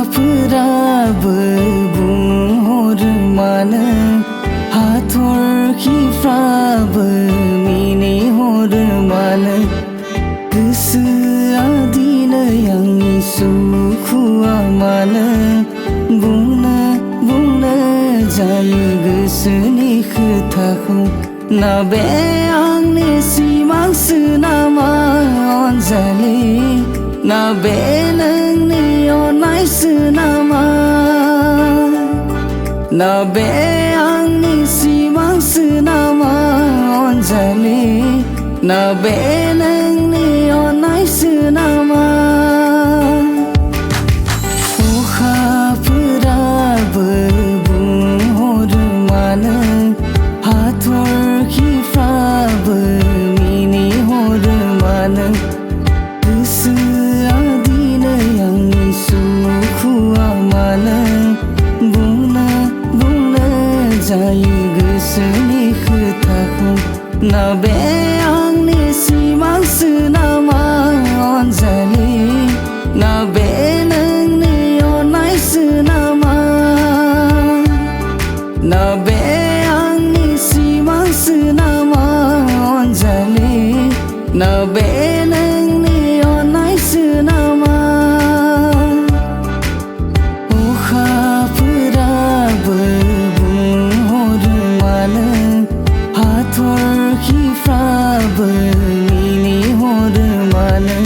अखाफोराबो बुंहरो मानो हाथरखिफ्राबो मिनिहरो मानो गोसोआ दिनै आंनि सुखुआ मानो बुंनो जायो गोसोनि खोथाखौ ना बे आंनि सिमांसो नामा अनजालि ना बे नोंनि अननायसो नामा ना बे आंनि सिमांसो नामा अनजालि ना बे नोंनि अननायसो नामा अखाफोराबो बुंहरो मानो हाथरखिफ्राबो मिनिहरो मानो गोसोआ दिनै आंनि सुखुआ मानो बुंनो जायो गोसोनि खोथाखौ ना बे आंनि सिमांसो नामा अनजालि ना बे नोंनि अननायसो नामा ना बे आंनि सिमांसो नामा अनजालि ना बे नोंनि अननायसो नामा अखाफोराबो बुंहरो मानो हाथरखिफ्राबो मिनिहरो मानो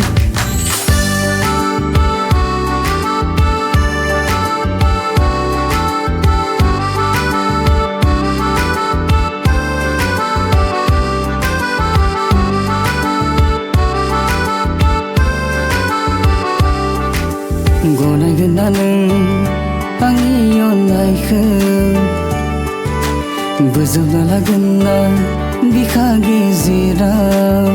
गनायगोन ना नों आंनि अननायखौ बोजबना लागोन ना बिखा गेजेराव